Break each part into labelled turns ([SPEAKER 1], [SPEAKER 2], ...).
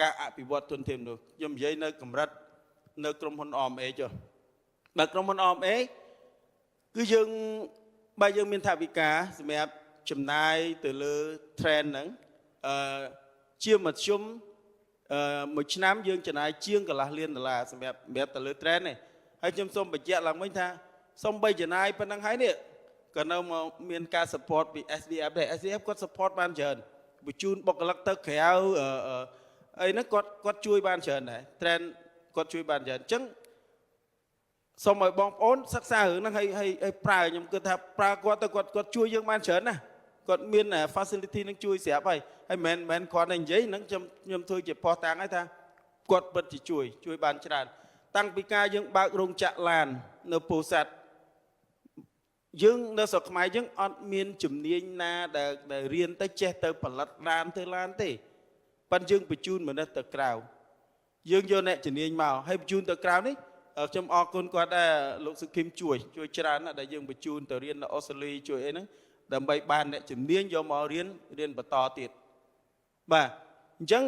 [SPEAKER 1] ការអភិវឌ្ឍទុនធានមនុស្សខ្ញុំនិយាយនៅកម្រិតនៅក្រុមហ៊ុន OMA ចុះបើក្រុមហ៊ុន OMA គឺយើងបើយើងមានថវិកាសម្រាប់ចំណាយទៅលើ trend ហ្នឹងជាមធ្យមមួយឆ្នាំយើងចំណាយជាងកន្លះលានដុល្លារសម្រាប់ទៅលើ trend នេះហើយខ្ញុំសូមបញ្ជាក់ឡើងវិញថាសូមបីចំណាយប៉ុណ្ណឹងហើយនេះក៏នៅមកមានការ support ពី SDF ដែរ SDF គាត់ support បានច្រើនបញ្ជូនបុគ្គលិកទៅក្រៅអីហ្នឹងគាត់ជួយបានច្រើនដែរ trend គាត់ជួយបានច្រើនអញ្ចឹងសូមឲ្យបងប្អូនសិក្សារឿងហ្នឹងឲ្យប្រើខ្ញុំគិតថាប្រើគាត់ទៅគាត់ជួយយើងបានច្រើនណាគាត់មាន facility នឹងជួយស្រាប់ហើយមិនមែនគាត់តែនិយាយហ្នឹងខ្ញុំធ្វើជាផុសតាំងឲ្យថាគាត់ពិតជាជួយបានច្រើនតាំងពីការយើងបើករោងចក្រឡាននៅពោធិ៍សាត់យើងនៅស្រុកខ្មែរយើងអត់មានជំនាញណាដែលរៀនទៅចេះទៅផលិតឡានទេប៉ុន្តែយើងបញ្ជូនមនុស្សទៅក្រៅយើងយកអ្នកជំនាញមកហើយបញ្ជូនទៅក្រៅនេះខ្ញុំអរគុណគាត់ដែរលោកសុខីមជួយច្រើនណាស់ដែលយើងបញ្ជូនទៅរៀននៅអូស្ត្រាលីជួយអីហ្នឹងដើម្បីបានអ្នកជំនាញយកមករៀនបន្តទៀតបាទអញ្ចឹង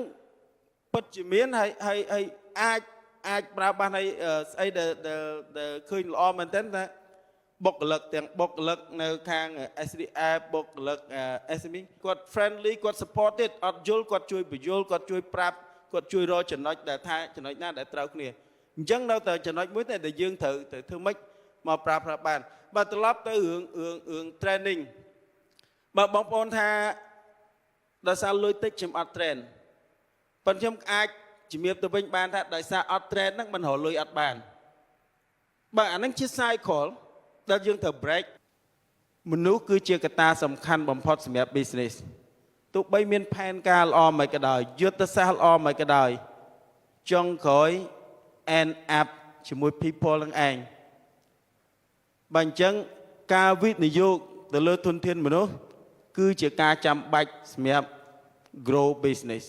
[SPEAKER 1] ពិតជាមានហើយអាចប្រើបានហើយស្អីដែលឃើញល្អមែនទែនថាបុគ្គលិកទាំងបុគ្គលិកនៅខាង SDF បុគ្គលិក SME គាត់ friendly គាត់ supported អត់យល់គាត់ជួយបញ្យល់គាត់ជួយប្រាប់គាត់ជួយរកចំណុចដែលថាចំណុចណាដែលត្រូវគ្នាអញ្ចឹងនៅតែចំណុចមួយតែដែលយើងត្រូវធ្វើម៉េចមកប្រើប្រាស់បានបើត្រឡប់ទៅរឿង training បើបងប្អូនថាដោយសារលុយតិចខ្ញុំអត់ train ប៉ុន្តែខ្ញុំអាចជំរាបទៅវិញបានថាដោយសារអត់ train ហ្នឹងមិនរកលុយអត់បានបើអាហ្នឹងជា cycle ដែលយើងត្រូវ break មនុស្សគឺជាកត្តាសំខាន់បំផុតសម្រាប់ business ទោះបីមានផែនការល្អមិនក៏ដោយយុទ្ធសាស្ត្រល្អមិនក៏ដោយចុងក្រោយ end up ជាមួយ people នឹងឯងបើអញ្ចឹងការវិនិយោគទៅលើធនធានមនុស្សគឺជាការចាំបាច់សម្រាប់ grow business